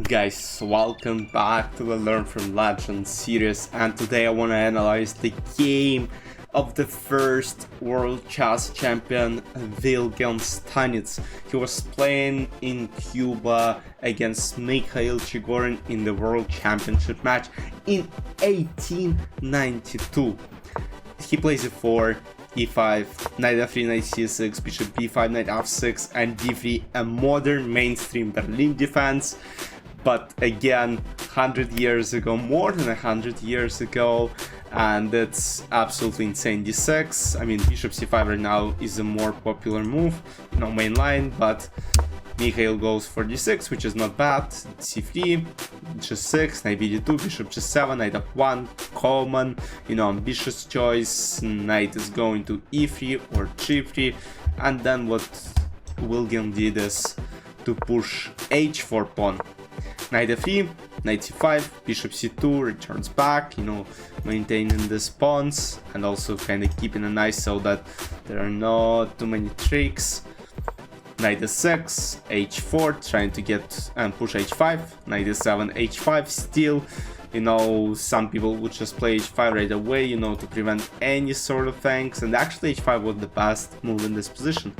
Guys, welcome back to the Learn from Legends series, and today I want to analyze the game of the first world chess champion Wilhelm Steinitz. He was playing in Cuba against Mikhail Chigorin in the world championship match in 1892. He plays e4, e5, knight f3, knight c6, bishop b5, knight f6, and d3, a modern mainstream Berlin defense. But again, 100 years ago, more than 100 years ago, and it's absolutely insane. d6, I mean, bishop c5 right now is a more popular move, main line, but Mikhail goes for d6, which is not bad. c3, g6, knight bd2, bishop g7, knight f1, common, ambitious choice. Knight is going to e3 or g3, and then what Wilhelm did is to push h4 pawn. Knight f3, knight c5, bishop c2, returns back, maintaining the pawns and also kind of keeping an eye so that there are not too many tricks. Knight s6, h4, trying to get and push h5, knight s7, h5, still, some people would just play h5 right away, to prevent any sort of things, and actually h5 was the best move in this position.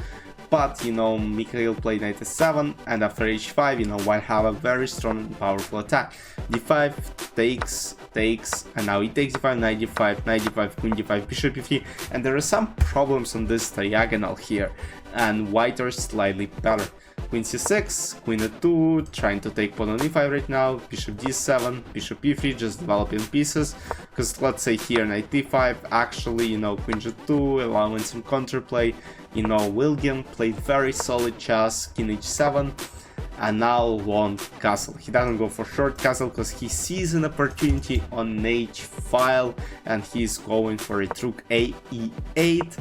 But, Mikhail played knight s7, and after h5, white have a very strong and powerful attack. d5 takes, and now he takes d5, knight d5, knight d5, queen d5, bishop e3, and there are some problems on this diagonal here, and white are slightly better. Queen c6, queen e2, trying to take pawn on e5 right now, bishop d7, bishop e3, just developing pieces, because let's say here knight d5, actually, queen g2, allowing some counterplay. Wilhelm played very solid chess, king h7, and now long castle. He doesn't go for short castle because he sees an opportunity on h file, and he's going for a rook a e8,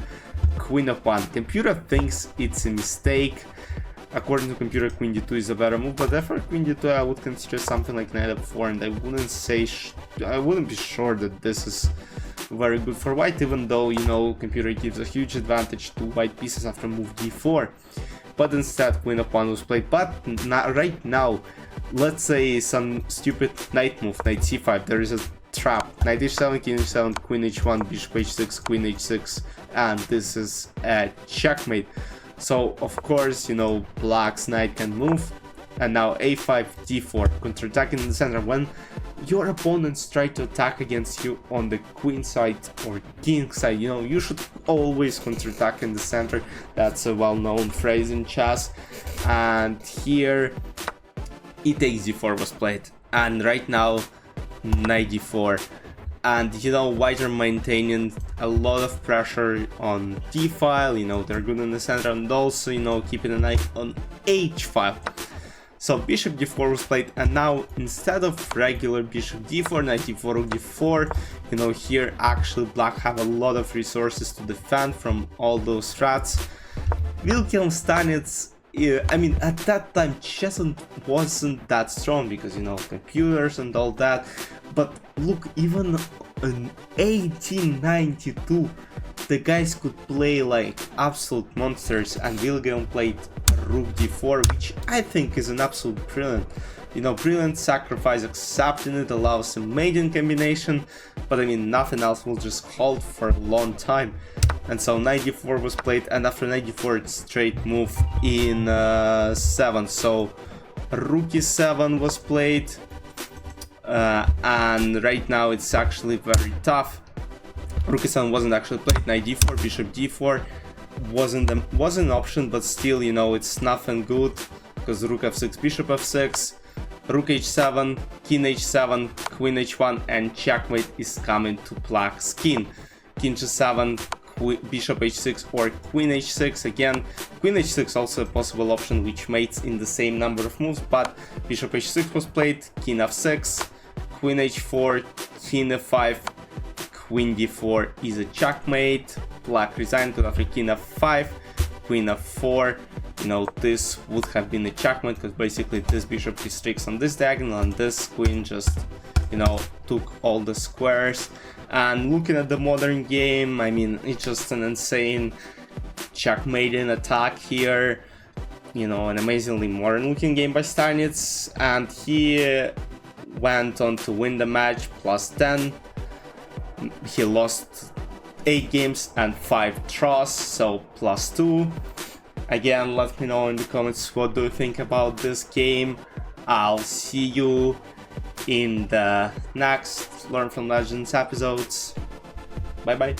queen f1. Computer thinks it's a mistake. According to computer, queen d2 is a better move, but after queen d2 I would consider something like knight f4, and I wouldn't be sure that this is very good for white, even though, computer gives a huge advantage to white pieces after move d4. But instead queen f1 was played. But right now, let's say some stupid knight move, knight c5, there is a trap, knight h7, king h7, queen h1, bishop h6, queen h6, and this is a checkmate. So of course, black's knight can move, and now a5, d4, counterattacking in the center. When your opponents try to attack against you on the queen side or king side, you should always counterattack in the center. That's a well-known phrase in chess. And here e takes d4 was played, and right now knight d4. And white are maintaining a lot of pressure on d file, they're good in the center, and also keeping an eye on h file. So bishop d4 was played, and now instead of regular bishop d4, knight d4, rook d4, here actually black have a lot of resources to defend from all those threats. Wilhelm Steinitz, at that time chess wasn't that strong because, computers and all that, but look, even in 1892, the guys could play like absolute monsters, and Wilhelm played rook d4, which I think is an absolute brilliant. Brilliant sacrifice, accepting it allows a maiden combination, but nothing else will just hold for a long time. And so knight d4 was played, and after knight d4 it's straight move in 7. So rook e7 was played, and right now it's actually very tough. Rook e7 wasn't actually played. Knight d4, bishop d4 wasn't an option, but still, it's nothing good because rook f6, bishop f6, rook h7, king h7, queen h1, and checkmate is coming to black's king. King g7, bishop h6, or queen h6. Again, queen h6 also a possible option which mates in the same number of moves, but bishop h6 was played, king f6, queen h4, king f5, queen d4 is a checkmate. Black resigned because after king f5, queen f4, this would have been a checkmate because basically this bishop restricts on this diagonal, and this queen just, took all the squares. And looking at the modern game, it's just an insane checkmating attack here. an amazingly modern looking game by Steinitz, and he went on to win the match +10. He lost 8 games and 5 draws, so +2. Again, let me know in the comments what do you think about this game. I'll see you in the next Learn from Legends episodes. Bye bye.